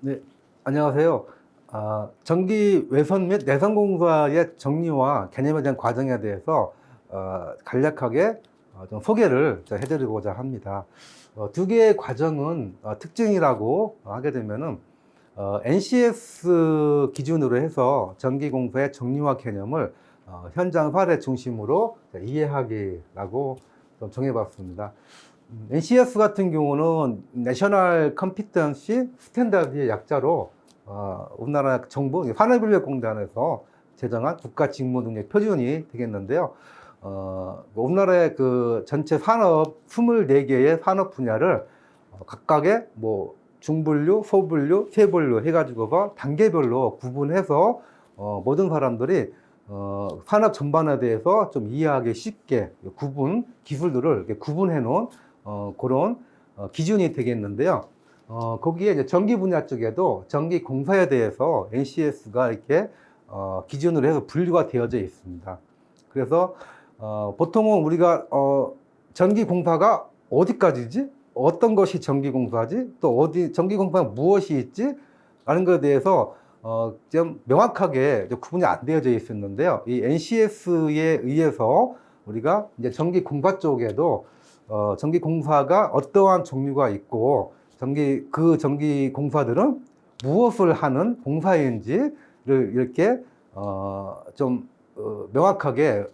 네, 안녕하세요. 전기 외선 및 내선 공사의 정리와 개념에 대한 과정에 대해서 간략하게 좀 소개를 해드리고자 합니다. 두 개의 과정은 특징이라고 하게 되면은 NCS 기준으로 해서 전기 공사의 정리와 개념을 현장 사례 중심으로 이해하기라고 좀 정해봤습니다. NCS 같은 경우는 내셔널 컴피턴시 스탠다드의 약자로 우리나라 정부 산업인력공단에서 제정한 국가 직무 능력 표준이 되겠는데요. 우리나라의 그 전체 산업 24개의 산업 분야를 각각의 뭐 중분류, 소분류, 세분류 해가지고서 단계별로 구분해서 모든 사람들이 산업 전반에 대해서 좀 이해하기 쉽게 구분 기술들을 이렇게 구분해 놓은 그런 기준이 되겠는데요. 거기에 이제 전기 분야 쪽에도 전기 공사에 대해서 NCS가 이렇게 기준으로 해서 분류가 되어져 있습니다. 그래서 보통은 우리가 전기 공사가 어디까지지? 어떤 것이 전기 공사지? 또 어디 전기 공사가 무엇이 있지? 라는 것에 대해서 좀 명확하게 구분이 안 되어져 있었는데요. 이 NCS에 의해서 우리가 이제 전기 공사 쪽에도 전기 공사가 어떠한 종류가 있고 그 전기 공사들은 무엇을 하는 공사인지를 이렇게 좀 명확하게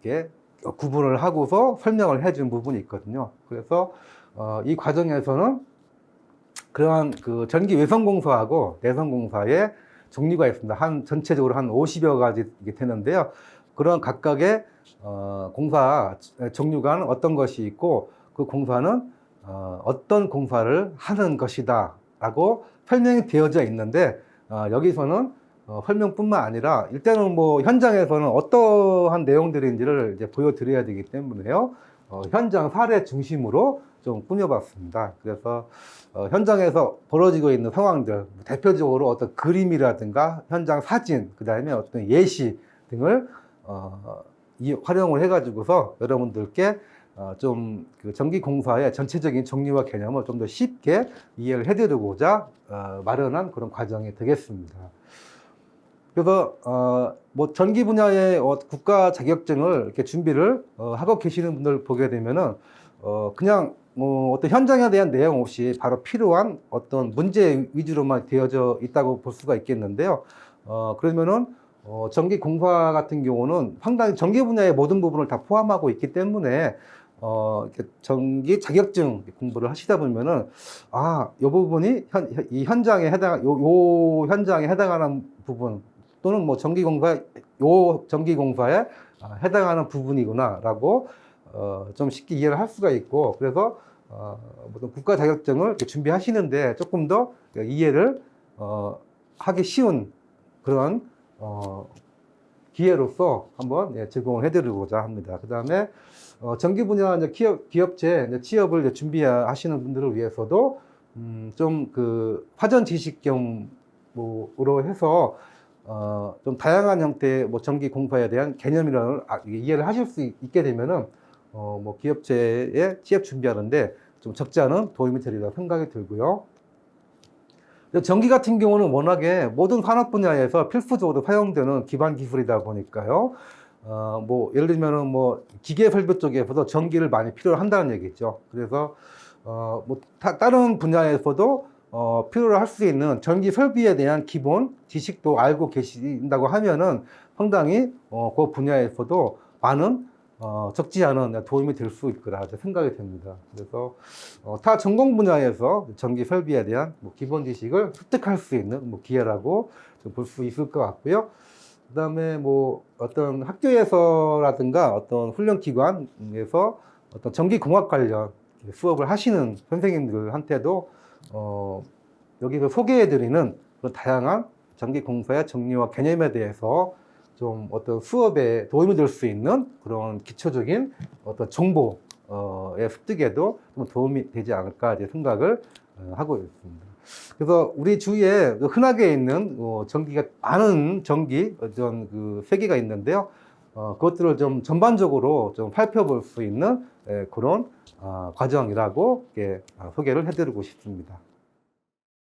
이렇게 구분을 하고서 설명을 해준 부분이 있거든요. 그래서 이 과정에서는 그러한 그 전기 외선 공사하고 내선 공사의 종류가 있습니다. 전체적으로 한 50여 가지 되는데요. 그런 각각의 공사 종류가 어떤 것이 있고 그 공사는 어떤 공사를 하는 것이다 라고 설명이 되어져 있는데 여기서는 설명뿐만 아니라 일단은 뭐 현장에서는 어떠한 내용들인지를 이제 보여드려야 되기 때문에요. 현장 사례 중심으로 좀 꾸며봤습니다. 그래서 현장에서 벌어지고 있는 상황들, 대표적으로 어떤 그림이라든가 현장 사진, 그 다음에 어떤 예시 등을 활용을 해가지고서 여러분들께 좀 그 전기 공사의 전체적인 정리와 개념을 좀 더 쉽게 이해를 해드리고자 마련한 그런 과정이 되겠습니다. 그래서 뭐 전기 분야의 국가 자격증을 이렇게 준비를 하고 계시는 분들 보게 되면은 그냥 어떤 현장에 대한 내용 없이 바로 필요한 어떤 문제 위주로만 되어져 있다고 볼 수가 있겠는데요. 그러면은 전기 공사 같은 경우는 상당히 전기 분야의 모든 부분을 다 포함하고 있기 때문에 이렇게 전기 자격증 공부를 하시다 보면은 이 부분이 이 현장에 요 현장에 해당하는 부분 또는 뭐 전기 공사 요 전기 공사에 해당하는 부분이구나라고 좀 쉽게 이해를 할 수가 있고, 그래서 어떤 국가 자격증을 이렇게 준비하시는데 조금 더 이해를 하기 쉬운 그런 기회로서 한번 제공을 해드리고자 합니다. 그 다음에 전기 분야 이제 기업체 이제 취업을 이제 준비하시는 분들을 위해서도 좀 그 사전 지식 겸으로 해서 좀 다양한 형태의 뭐 전기 공사에 대한 개념이라는 이해를 하실 수 있게 되면은 뭐 기업체에 취업 준비하는데 좀 적지 않은 도움이 되리라 생각이 들고요. 전기 같은 경우는 워낙에 모든 산업 분야에서 필수적으로 사용되는 기반 기술이다 보니까요. 뭐 예를 들면은 뭐 기계 설비 쪽에서도 전기를 많이 필요로 한다는 얘기죠. 그래서 뭐 다른 분야에서도 필요로 할 수 있는 전기 설비에 대한 기본 지식도 알고 계신다고 하면은 상당히 그 분야에서도 많은 적지 않은 도움이 될 수 있을 거라 생각이 됩니다. 그래서 타 전공 분야에서 전기 설비에 대한 뭐 기본 지식을 습득할 수 있는 뭐 기회라고 볼 수 있을 것 같고요. 그 다음에 뭐 어떤 학교에서라든가 어떤 훈련기관에서 어떤 전기공학 관련 수업을 하시는 선생님들한테도 여기서 소개해드리는 그런 다양한 전기공사의 정리와 개념에 대해서 좀 어떤 수업에 도움이 될 수 있는 그런 기초적인 어떤 정보의 습득에도 좀 도움이 되지 않을까 생각을 하고 있습니다. 그래서 우리 주위에 흔하게 있는 전기가 많은 전기 어떤 그 세계가 있는데요. 그것들을 좀 전반적으로 좀 살펴볼 수 있는 그런 과정이라고 소개를 해드리고 싶습니다.